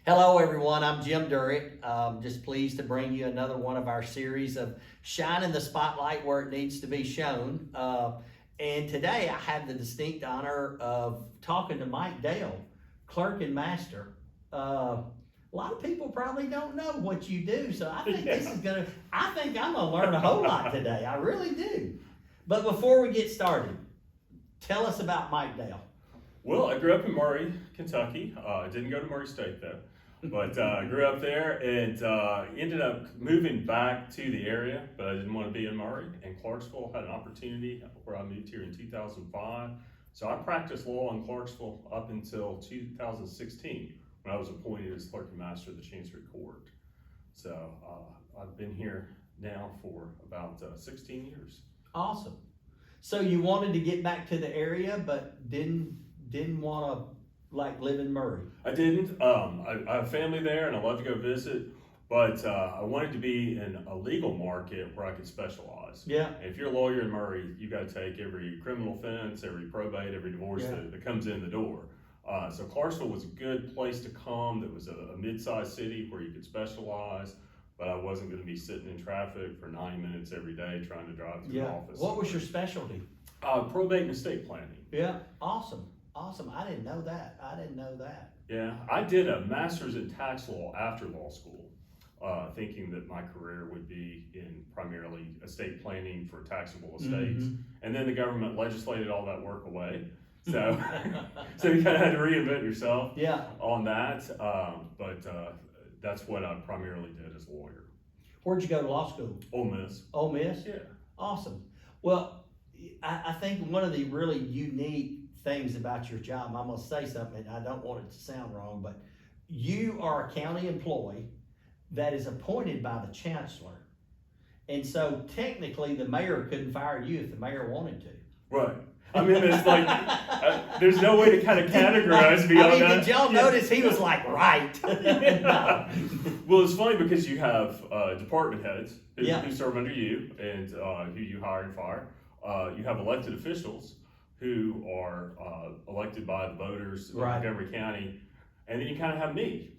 Hello, everyone. I'm Jim Durrett. Just pleased to bring you another one of our series of shining the spotlight where it needs to be shown. And today I have the distinct honor of talking to Mike Dale, clerk and master. A lot of people probably don't know what you do, so I think I think I'm gonna learn a whole lot today. I really do. But before we get started, tell us about Mike Dale. Well, I grew up in Murray, Kentucky. I didn't go to Murray State though, but I grew up there and ended up moving back to the area, but I didn't want to be in Murray. And Clarksville had an opportunity where I moved here in 2005. So I practiced law in Clarksville up until 2016 when I was appointed as clerk and master of the Chancery Court. So I've been here now for about 16 years. Awesome. So you wanted to get back to the area, but didn't want to live in Murray. I didn't. I have family there and I love to go visit, but I wanted to be in a legal market where I could specialize. Yeah. And if you're a lawyer in Murray, you got to take every criminal offense, every probate, every divorce that comes in the door. So Clarksville was a good place to come. That was a mid-sized city where you could specialize, but I wasn't going to be sitting in traffic for 90 minutes every day trying to drive to the office. What was your specialty? Probate and estate planning. Yeah. Awesome. I didn't know that. Yeah, I did a master's in tax law after law school, thinking that my career would be in primarily estate planning for taxable estates. Mm-hmm. And then the government legislated all that work away. So, so you kind of had to reinvent yourself on that. But that's what I primarily did as a lawyer. Where'd you go to law school? Ole Miss. Ole Miss? Yeah. Awesome. Well, I think one of the really unique things about your job, I'm going to say something, I don't want it to sound wrong, but you are a county employee that is appointed by the chancellor. And so technically the mayor couldn't fire you if the mayor wanted to. Right. I mean, it's like, there's no way to kind of categorize beyond that. Did y'all notice he was like, right? Well, it's funny because you have department heads who serve under you and who you hire and fire. You have elected officials who are elected by the voters in Montgomery County, and then you kind of have me.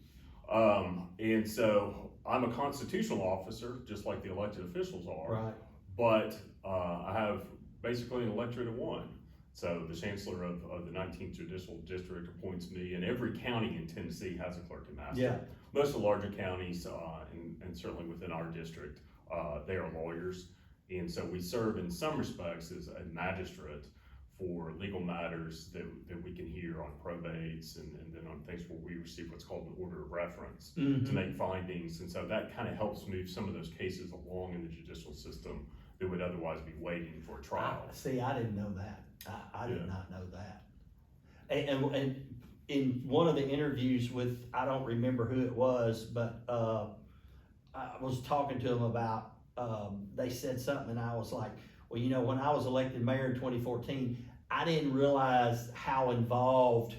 And so I'm a constitutional officer, just like the elected officials are. Right. But I have basically an electorate of one. So the chancellor of the 19th Judicial District appoints me, and every county in Tennessee has a clerk and master. Yeah. Most of the larger counties, and certainly within our district, they are lawyers. And so we serve in some respects as a magistrate for legal matters that we can hear on probates and then on things where we receive what's called an order of reference to make findings. And so that kind of helps move some of those cases along in the judicial system that would otherwise be waiting for a trial. I didn't know that. I did not know that. And in one of the interviews with, I don't remember who it was, but I was talking to them about, they said something and I was like, well, you know, when I was elected mayor in 2014, I didn't realize how involved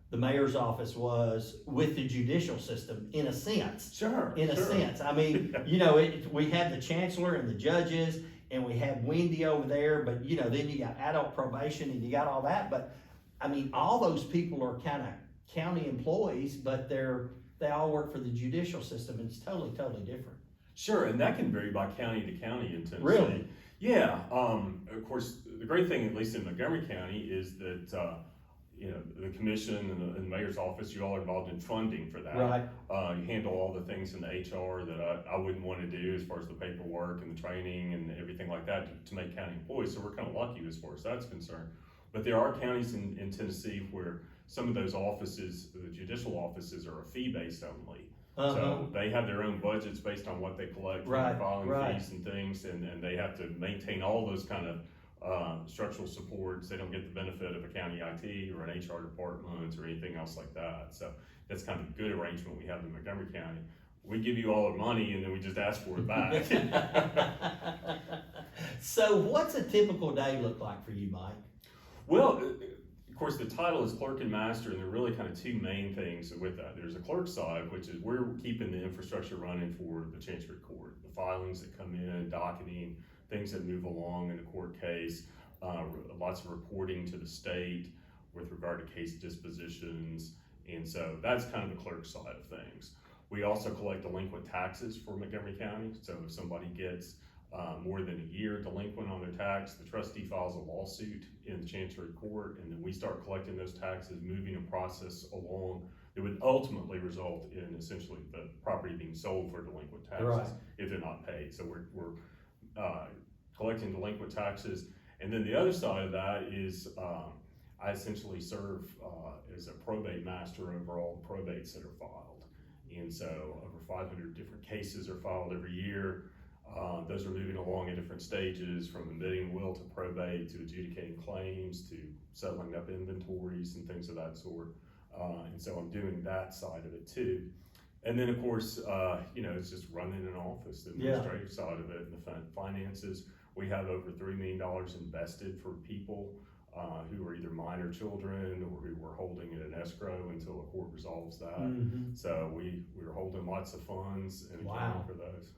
the mayor's office was with the judicial system in a sense. In a sense. I mean, you know, we had the chancellor and the judges and we had Wendy over there, but you know, then you got adult probation and you got all that. But I mean, all those people are kind of county employees, but they all work for the judicial system and it's totally different. Sure, and that can vary by county to county in Tennessee. Really? Yeah. Of course, the great thing, at least in Montgomery County, is that you know, the commission and the mayor's office, you all are involved in funding for that. Right. You handle all the things in the HR that I wouldn't want to do as far as the paperwork and the training and everything like that to make county employees. So we're kind of lucky as far as that's concerned. But there are counties in Tennessee where some of those offices, the judicial offices, are a fee-based only. So they have their own budgets based on what they collect from their filing fees and things, and they have to maintain all those kind of structural supports. They don't get the benefit of a county IT or an HR department or anything else like that. So that's kind of a good arrangement we have in Montgomery County. We give you all our money and then we just ask for it back. So what's a typical day look like for you, Mike? Well, of course, the title is clerk and master, and there are really kind of two main things with that. There's a clerk side, which is we're keeping the infrastructure running for the Chancery Court, the filings that come in, docketing, things that move along in the court case, lots of reporting to the state with regard to case dispositions And so that's kind of the clerk side of things. We also collect delinquent taxes for Montgomery County. So if somebody gets more than a year delinquent on their tax, the trustee files a lawsuit in the Chancery Court, and then we start collecting those taxes, moving a process along that would ultimately result in essentially the property being sold for delinquent taxes Right. if they're not paid. So we're collecting delinquent taxes. And then the other side of that is I essentially serve as a probate master over all the probates that are filed. And so over 500 different cases are filed every year. Those are moving along in different stages, from admitting will to probate to adjudicating claims to settling up inventories and things of that sort. And so I'm doing that side of it too. And then of course, it's just running an office, the administrative side of it, and the finances. We have over $3 million invested for people who are either minor children or who were holding it in escrow until the court resolves that. Mm-hmm. So we're holding lots of funds and accounting for those.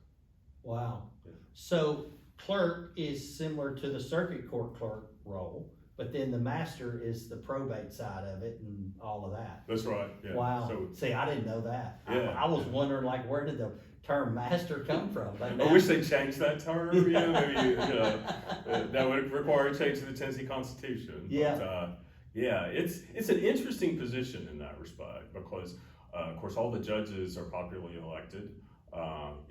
Wow. Yeah. So clerk is similar to the circuit court clerk role, but then the master is the probate side of it and all of that. That's right. Yeah. Wow. So, See, I didn't know that. Yeah. I was wondering, like, where did the term master come from? But I wish they changed that term. Maybe that would require a change to the Tennessee Constitution. Yeah. But, it's an interesting position in that respect because, of course, all the judges are popularly elected,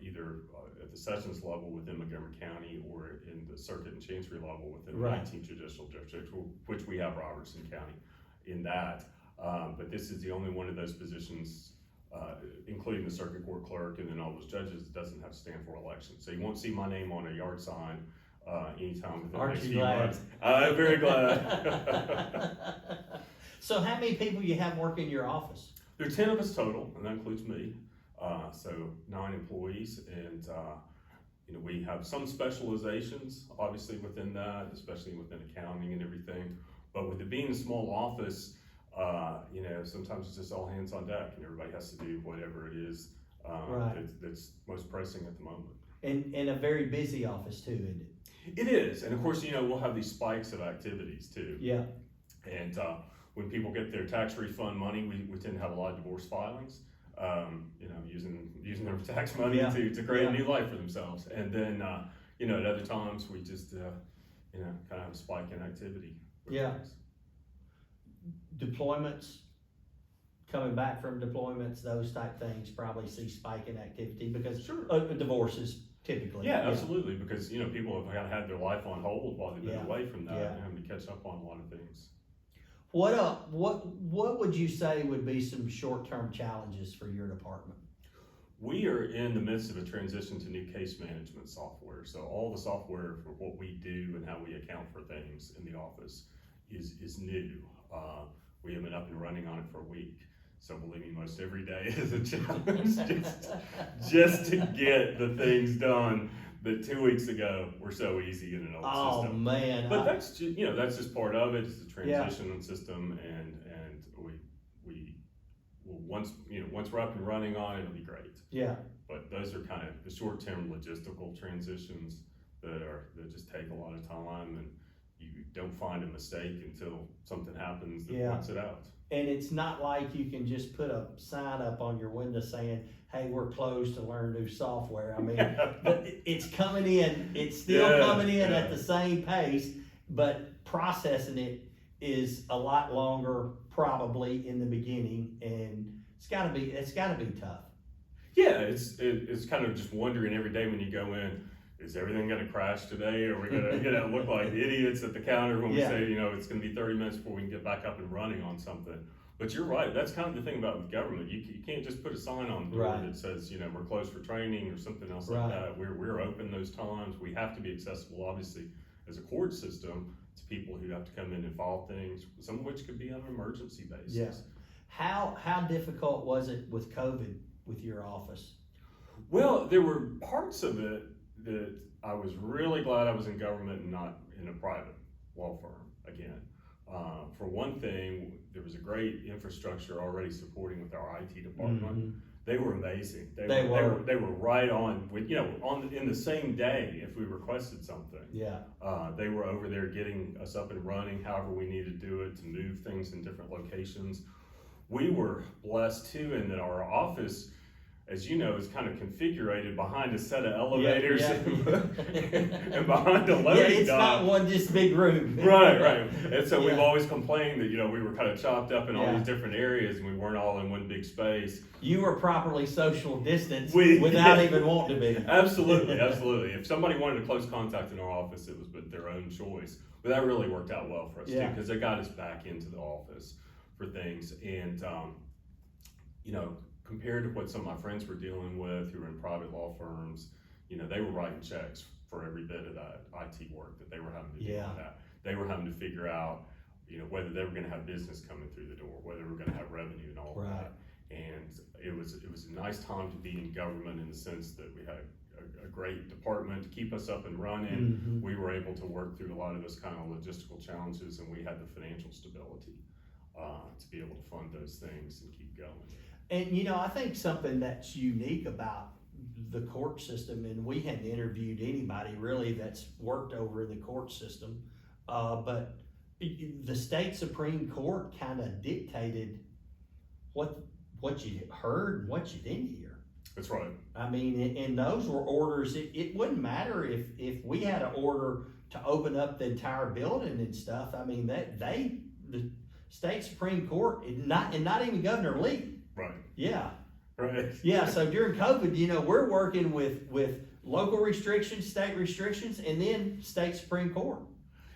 either at the sessions level within Montgomery County or in the circuit and chancery level within the 19th judicial district, which we have Robertson County in that. But this is the only one of those positions, including the circuit court clerk and then all those judges, that doesn't have to stand for election. So you won't see my name on a yard sign anytime within the next few months. I'm very glad. So how many people you have work in your office? There are 10 of us total, and that includes me. So 9 employees, and we have some specializations, obviously within that, especially within accounting and everything. But with it being a small office, sometimes it's just all hands on deck, and everybody has to do whatever it is that's most pressing at the moment. And a very busy office too, isn't it? It is, and of course, we'll have these spikes of activities too. Yeah. And when people get their tax refund money, we tend to have a lot of divorce filings. Using their tax money to create a new life for themselves. And then, at other times we just, kind of have a spike in activity. Things. Deployments, coming back from deployments, those type things probably see spike in activity because divorces typically. Yeah, absolutely. Because, people have kind of had their life on hold while they've been away from that and having to catch up on a lot of things. What would you say would be some short-term challenges for your department? We are in the midst of a transition to new case management software. So all the software for what we do and how we account for things in the office is new. We have been up and running on it for a week. So believe me, most every day is a challenge just to get the things done that 2 weeks ago were so easy in an old system. Oh man! But that's just, that's just part of it. It's the transition system, and we will once we're up and running on it, it'll be great. Yeah. But those are kind of the short-term logistical transitions that just take a lot of time, and you don't find a mistake until something happens that points it out. And it's not like you can just put a sign up on your window saying, hey, we're closed to learn new software. I mean, it's coming in, it's still coming in at the same pace, but processing it is a lot longer probably in the beginning, and it's gotta be tough. Yeah, it's kind of just wondering every day when you go in, is everything gonna crash today? Or are we gonna look like idiots at the counter when we say, it's gonna be 30 minutes before we can get back up and running on something? But you're right, that's kind of the thing about government. You can't just put a sign on the door that says, we're closed for training or something else like that. We're open those times. We have to be accessible, obviously, as a court system to people who have to come in and file things, some of which could be on an emergency basis. Yeah. How difficult was it with COVID with your office? Well, there were parts of it that I was really glad I was in government and not in a private law firm again. For one thing, there was a great infrastructure already supporting with our IT department. Mm-hmm. They were amazing. They were right on with, in the same day if we requested something. Yeah. They were over there getting us up and running however we needed to do it, to move things in different locations. we were blessed too in that our office, as you know, is kind of configured behind a set of elevators and behind a loading it's dock. not one just big room. Right. And so we've Yeah. always complained that, we were kind of chopped up in all Yeah. these different areas and we weren't all in one big space. You were properly social distanced We- without even wanting to be. Absolutely. If somebody wanted a close contact in our office, it was their own choice. But that really worked out well for us too, Yeah. because it got us back into the office for things. And, compared to what some of my friends were dealing with who were in private law firms, they were writing checks for every bit of that IT work that they were having to do on that. They were having to figure out, whether they were gonna have business coming through the door, whether we were gonna have revenue and all of that. And it was a nice time to be in government in the sense that we had a great department to keep us up and running. Mhm. We were able to work through a lot of those kind of logistical challenges, and we had the financial stability to be able to fund those things and keep going. And I think something that's unique about the court system, and we hadn't interviewed anybody really that's worked over in the court system, but the state Supreme Court kind of dictated what you heard and what you didn't hear. That's right. I mean, and those were orders. It wouldn't matter if we had an order to open up the entire building and stuff. I mean, the state Supreme Court, and not even Governor Lee. Right. Yeah. Right. Yeah. So during COVID, we're working with local restrictions, state restrictions, and then state Supreme Court.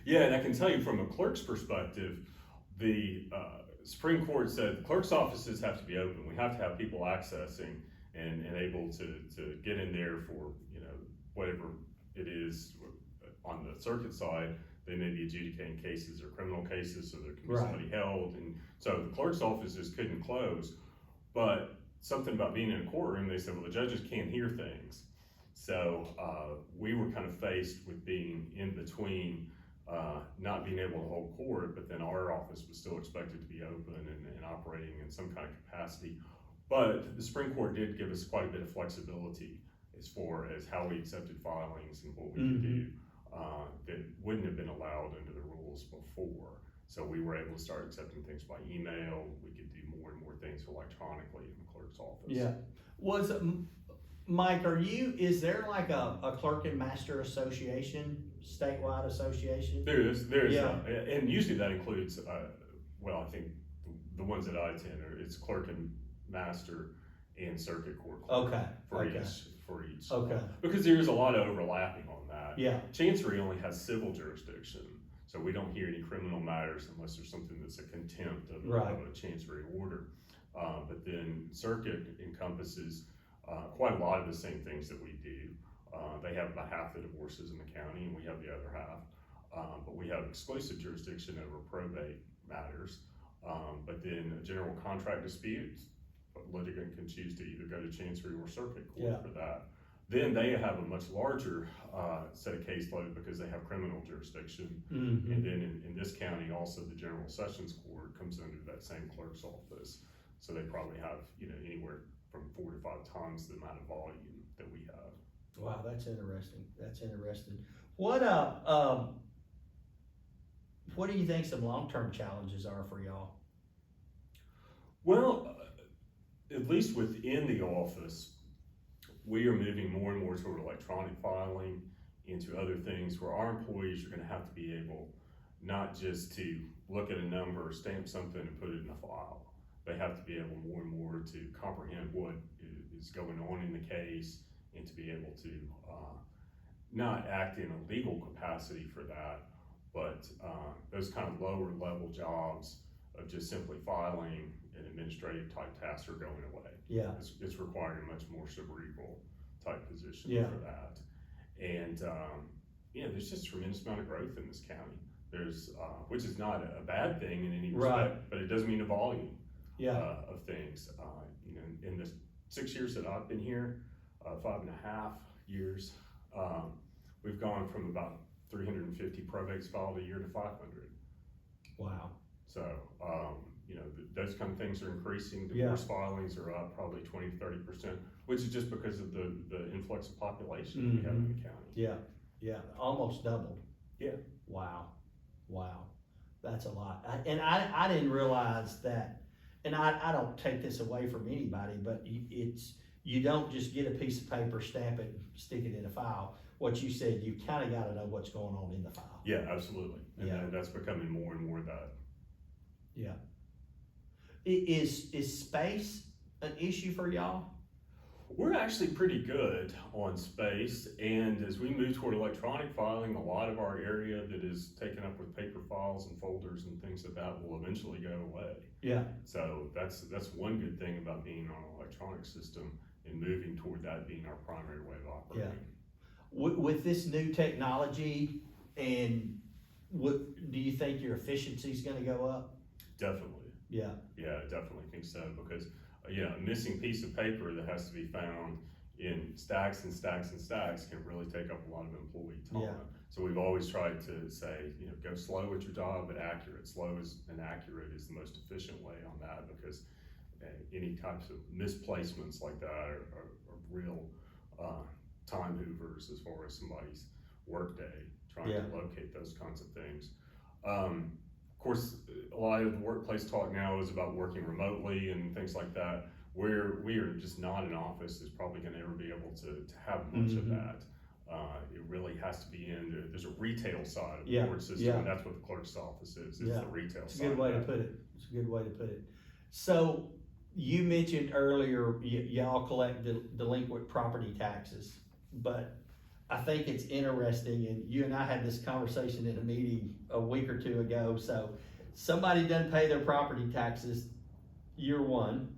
Yeah, and I can tell you from a clerk's perspective, the Supreme Court said the clerk's offices have to be open. We have to have people accessing and able to get in there for, whatever it is on the circuit side. They may be adjudicating cases or criminal cases, so there can be somebody held. And so the clerk's offices couldn't close, but something about being in a courtroom, they said, well, the judges can't hear things. So we were kind of faced with being in between, not being able to hold court, but then our office was still expected to be open and operating in some kind of capacity. But the Supreme Court did give us quite a bit of flexibility as far as how we accepted filings and what we could do that wouldn't have been allowed under the rules before. So we were able to start accepting things by email. We could do more and more things electronically in the clerk's office. Yeah. Mike, is there like a clerk and master association, statewide association? There is, Yeah. And usually that includes, I think the ones that I attend it's clerk and master and circuit court clerk. Okay. For each. Okay. Because there is a lot of overlapping on that. Yeah. Chancery only has civil jurisdiction, so we don't hear any criminal matters unless there's something that's a contempt of a chancery order. But then circuit encompasses quite a lot of the same things that we do. They have about half the divorces in the county, and we have the other half. But we have exclusive jurisdiction over probate matters. But then general contract disputes, a litigant can choose to either go to chancery or circuit court for that. Then they have a much larger set of caseload because they have criminal jurisdiction. Mm-hmm. And then in this county, also the general sessions court comes under that same clerk's office. So they probably have, anywhere from 4 to 5 times the amount of volume that we have. Wow, that's interesting. What do you think some long-term challenges are for y'all? Well, at least within the office, we are moving more and more toward electronic filing into other things where our employees are going to have to be able not just to look at a number, stamp something and put it in a file. They have to be able more and more to comprehend what is going on in the case and to be able to not act in a legal capacity for that, but those kind of lower level jobs of just simply filing and administrative type tasks are going away. Yeah. It's requiring a much more cerebral type position Yeah. for that. And there's just a tremendous amount of growth in this county. There's, which is not a bad thing in any respect, but it does mean a volume of things. In the 6 years that I've been here, 5.5 years, we've gone from about 350 probates filed a year to 500. Wow. So, those kind of things are increasing. Divorce filings are up probably 20 to 30%, which is just because of the influx of population we have in the county. Yeah, almost doubled. Yeah. Wow, that's a lot. I didn't realize that and I don't take this away from anybody, but you don't just get a piece of paper, stamp it, stick it in a file. What you said, you kinda gotta know what's going on in the file. Yeah, absolutely. And Yeah. that's becoming more and more that. Yeah. Is space an issue for y'all? We're actually pretty good on space, and as we move toward electronic filing, a lot of our area that is taken up with paper files and folders and things like that will eventually go away. Yeah. So that's one good thing about being on an electronic system and moving toward that being our primary way of operating. With this new technology, and do you think your efficiency is gonna go up? Definitely. Yeah. Yeah, I definitely think so, because, a missing piece of paper that has to be found in stacks and stacks and stacks can really take up a lot of employee time. Yeah. So we've always tried to say, go slow at your job, but accurate. Slow and accurate is the most efficient way on that, because any types of misplacements like that are real time hoovers as far as somebody's workday, trying Yeah. to locate those kinds of things. Of course, a lot of the workplace talk now is about working remotely and things like that, where we are just not an office is probably gonna ever be able to have much of that. It really has to be there's a retail side of the court system, and that's what the clerk's office is, it's the retail It's side. a good way to put it. It's a good way to put it. So, you mentioned earlier, y'all collect delinquent property taxes, but I think it's interesting, and you and I had this conversation in a meeting a week or two ago. So somebody doesn't pay their property taxes year one,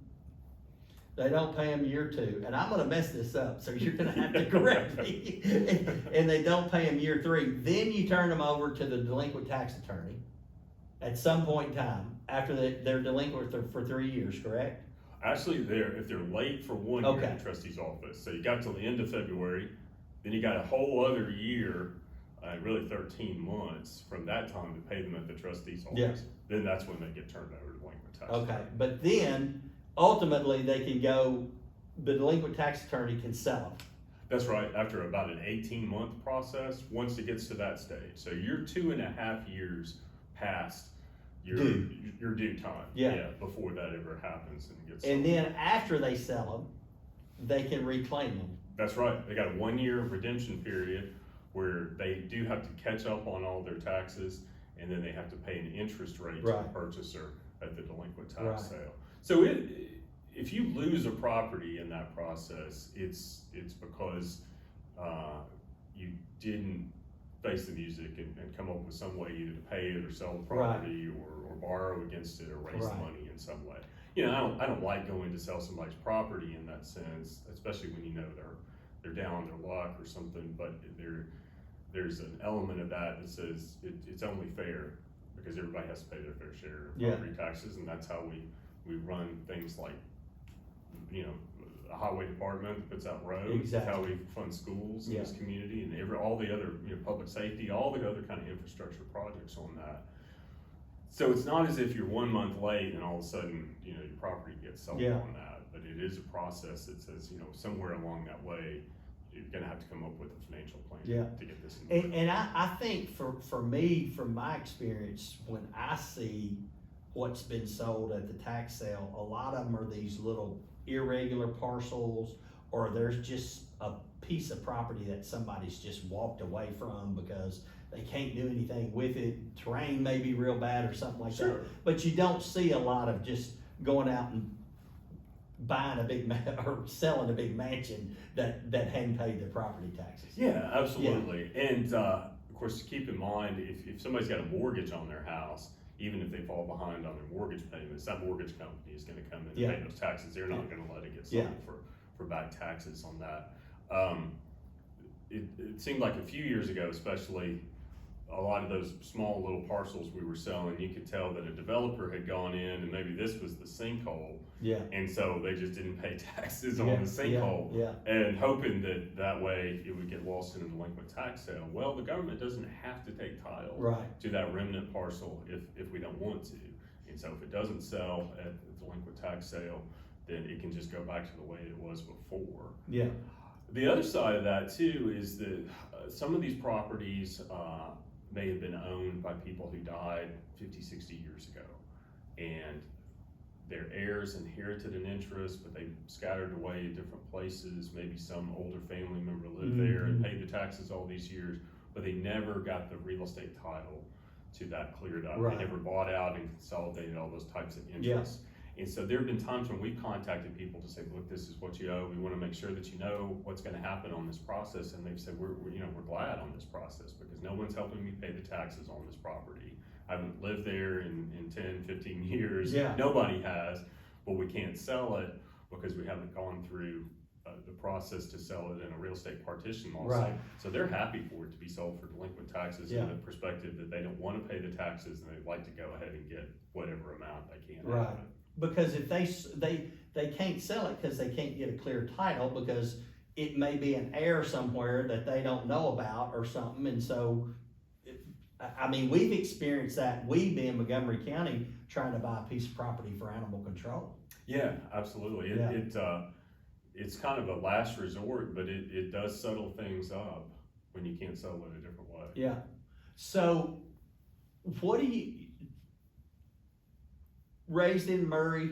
they don't pay them year two, and I'm gonna mess this up, so you're gonna have to correct me. And they don't pay them year three, then you turn them over to the delinquent tax attorney at some point in time, after they're delinquent for 3 years, correct? Actually, if they're late for 1 year Okay. in the trustee's office, so you got till the end of February, then you got a whole other year, really 13 months from that time to pay them at the trustee's office. Yeah. Then that's when they get turned over to delinquent tax. Okay, but then ultimately they can go, the delinquent tax attorney can sell them. That's right, after about an 18-month process, once it gets to that stage. So you're 2.5 years past your due time. Yeah. Before that ever happens and gets And sold. then after they sell them, they can reclaim them. That's right, they got a 1-year redemption period where they do have to catch up on all their taxes, and then they have to pay an interest rate to the Right. purchaser at the delinquent tax Right. sale. So if you lose a property in that process, it's because you didn't face the music and come up with some way either to pay it or sell the property or borrow against it or raise Right. money in some way. I don't like going to sell somebody's property in that sense, especially when they're down on their luck or something, but there's an element of that says it's only fair because everybody has to pay their fair share of property taxes, and that's how we run things like, a highway department that puts out roads. Exactly. That's how we fund schools in this community, and all the other, public safety, all the other kind of infrastructure projects on that. So it's not as if you're 1 month late and all of a sudden, your property gets sold on that, but it is a process that says, somewhere along that way, you're gonna have to come up with a financial plan to get this. And I think for me, from my experience, when I see what's been sold at the tax sale, a lot of them are these little irregular parcels, or there's just a piece of property that somebody's just walked away from because they can't do anything with it. Terrain may be real bad or something like that. But you don't see a lot of just going out and buying or selling a big mansion that hadn't paid their property taxes. Yeah, absolutely. And of course, keep in mind, if somebody's got a mortgage on their house, even if they fall behind on their mortgage payments, that mortgage company is gonna come in and pay those taxes. They're not gonna let it get sold for back taxes on that. It seemed like a few years ago, especially, a lot of those small little parcels we were selling, you could tell that a developer had gone in and maybe this was the sinkhole. And so they just didn't pay taxes on the sinkhole. And hoping that way it would get lost in a delinquent tax sale. Well, the government doesn't have to take title to that remnant parcel if we don't want to. And so if it doesn't sell at the delinquent tax sale, then it can just go back to the way it was before. The other side of that too is that some of these properties may have been owned by people who died 50, 60 years ago. And their heirs inherited an interest, but they scattered away in different places. Maybe some older family member lived there and paid the taxes all these years, but they never got the real estate title to that cleared up. Right. They never bought out and consolidated all those types of interests. And so there have been times when we've contacted people to say, look, this is what you owe. We want to make sure that you know what's going to happen on this process. And they've said, we're glad on this process because no one's helping me pay the taxes on this property. I haven't lived there in 10, 15 years. Yeah. Nobody has, but we can't sell it because we haven't gone through the process to sell it in a real estate partition lawsuit. Right. So they're happy for it to be sold for delinquent taxes Yeah. in the perspective that they don't want to pay the taxes and they'd like to go ahead and get whatever amount they can. Right. Because if they can't sell it because they can't get a clear title because it may be an heir somewhere that they don't know about or something. And so, I mean, we've experienced that, we being Montgomery County, trying to buy a piece of property for animal control. Yeah, absolutely. It's kind of a last resort, but it does settle things up when you can't settle it a different way. Yeah. So what do you, raised in Murray,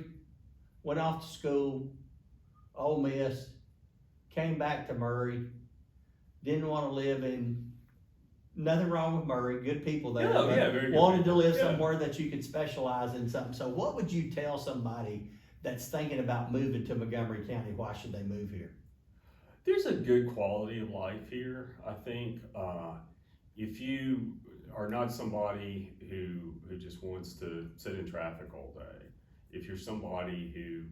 went off to school, Ole Miss, came back to Murray, didn't want to live in, nothing wrong with Murray, good people there. Yeah, but very good. wanted to live somewhere that you could specialize in something. So what would you tell somebody that's thinking about moving to Montgomery County? Why should they move here? There's a good quality of life here, I think. If you are not somebody who just wants to sit in traffic all day, if you're somebody who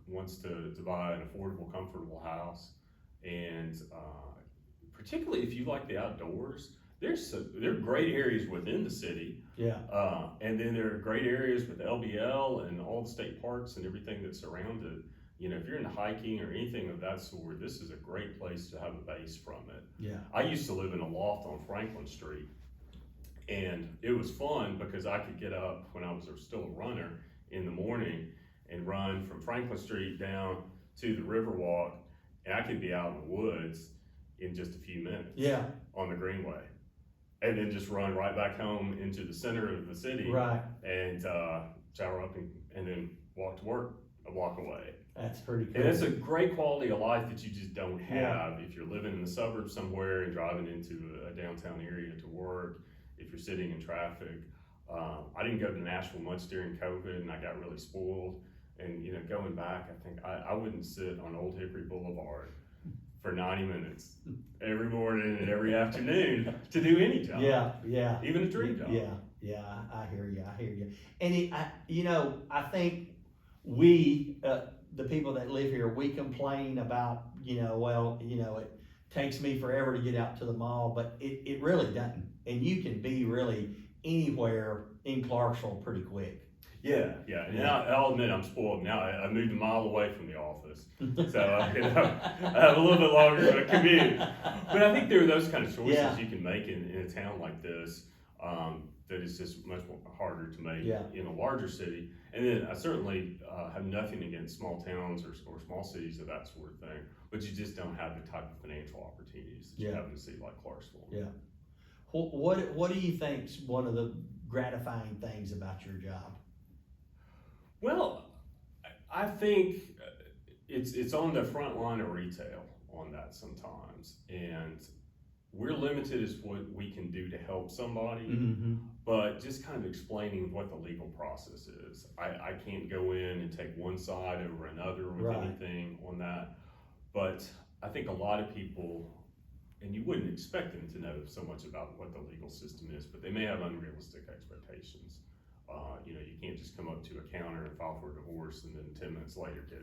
wants to buy an affordable, comfortable house, and particularly if you like the outdoors, there are great areas within the city. Yeah. And then there are great areas with LBL and all the state parks and everything that's around it. If you're into hiking or anything of that sort, this is a great place to have a base from it. Yeah. I used to live in a loft on Franklin Street, and it was fun because I could get up when I was still a runner in the morning and run from Franklin Street down to the Riverwalk, and I could be out in the woods in just a few minutes. Yeah. On the Greenway, and then just run right back home into the center of the city. Right. And shower up and then walk to work a block away. That's pretty cool. And it's a great quality of life that you just don't have if you're living in the suburbs somewhere and driving into a downtown area to work, if you're sitting in traffic. I didn't go to Nashville much during COVID, and I got really spoiled. And going back, I think I wouldn't sit on Old Hickory Boulevard for 90 minutes every morning and every afternoon to do any job. Yeah. Even a dream job. Yeah, I hear you. And I think we, the people that live here, we complain about, it takes me forever to get out to the mall, but it really doesn't. And you can be really anywhere in Clarksville pretty quick. Yeah. And I'll admit I'm spoiled now. I moved a mile away from the office, so I have a little bit longer of a commute. But I think there are those kind of choices you can make in a town like this that is just much more harder to make in a larger city. And then I certainly have nothing against small towns or small cities or that sort of thing, but you just don't have the type of financial opportunities that you have in a city like Clarksville. Yeah. What do you think's one of the gratifying things about your job? Well, I think it's on the front line of retail on that sometimes, and we're limited as what we can do to help somebody, but just kind of explaining what the legal process is. I can't go in and take one side over another with anything on that, but I think a lot of people, and you wouldn't expect them to know so much about what the legal system is, but they may have unrealistic expectations. You can't just come up to a counter and file for a divorce and then 10 minutes later get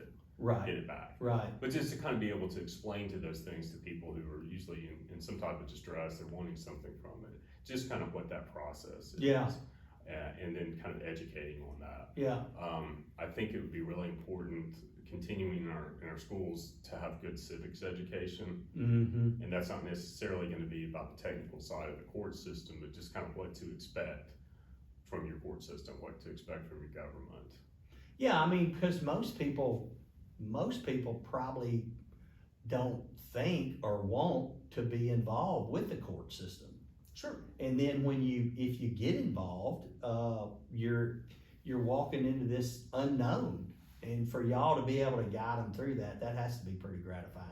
it back. Right. But just to kind of be able to explain to those things to people who are usually in some type of distress, they're wanting something from it, just kind of what that process is. Yeah. And then kind of educating on that. Yeah. I think it would be really important continuing in our schools to have good civics education. And that's not necessarily going to be about the technical side of the court system, but just kind of what to expect from your court system, what to expect from your government. Yeah, I mean, because most people probably don't think or want to be involved with the court system. Sure. And then if you get involved, you're you're walking into this unknown. And for y'all to be able to guide them through that has to be pretty gratifying.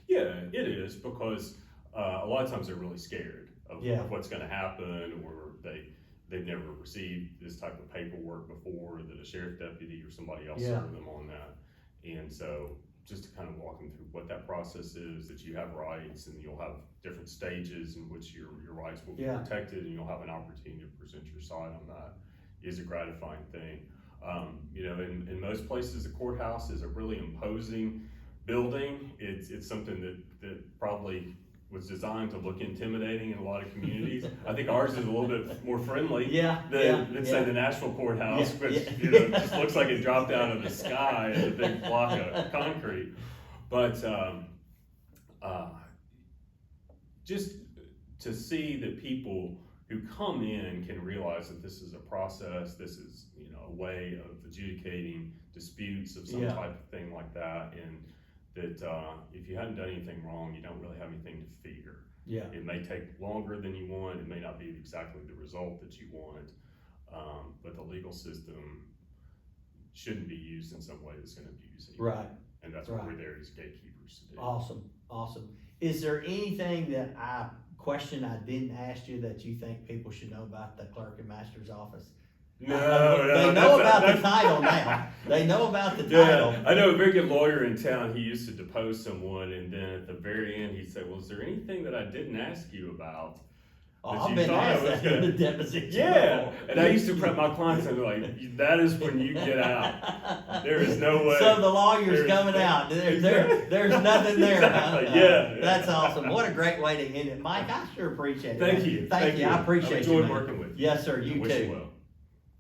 Yeah, it is, because a lot of times they're really scared of what's gonna happen, or they've never received this type of paperwork before, that a sheriff deputy or somebody else served them on that. And so just to kind of walk them through what that process is, that you have rights, and you'll have different stages in which your rights will be protected, and you'll have an opportunity to present your side on that, is a gratifying thing. You know, in most places, the courthouse is a really imposing building. It's something that probably was designed to look intimidating in a lot of communities. I think ours is a little bit more friendly than say the Nashville courthouse, which you know, just looks like it dropped out of the sky as a big block of concrete. But just to see that people who come in can realize that this is a process, this is, you know, a way of adjudicating disputes of some type of thing like that, and that if you hadn't done anything wrong, you don't really have anything to fear. Yeah. It may take longer than you want, it may not be exactly the result that you want, but the legal system shouldn't be used in some way that's gonna abuse you. Right. And that's what we're there as gatekeepers to do. Awesome. Is there anything that I didn't ask you that you think people should know about the clerk and master's office? No, they know about the title now. They know about the title. I know a very good lawyer in town. He used to depose someone, and then at the very end, he'd say, "Well, is there anything that I didn't ask you about?" I've been asked that in the deposition. Yeah, and I used to prep my clients, and they're like, "That is when you get out. There is no way." So the lawyer's coming out. There's nothing there. Exactly. Huh? Yeah. That's awesome. What a great way to end it, Mike. I sure appreciate it. Thank you. Thank you. I appreciate I enjoyed you, working with you. Yes, sir. You wish too. you well.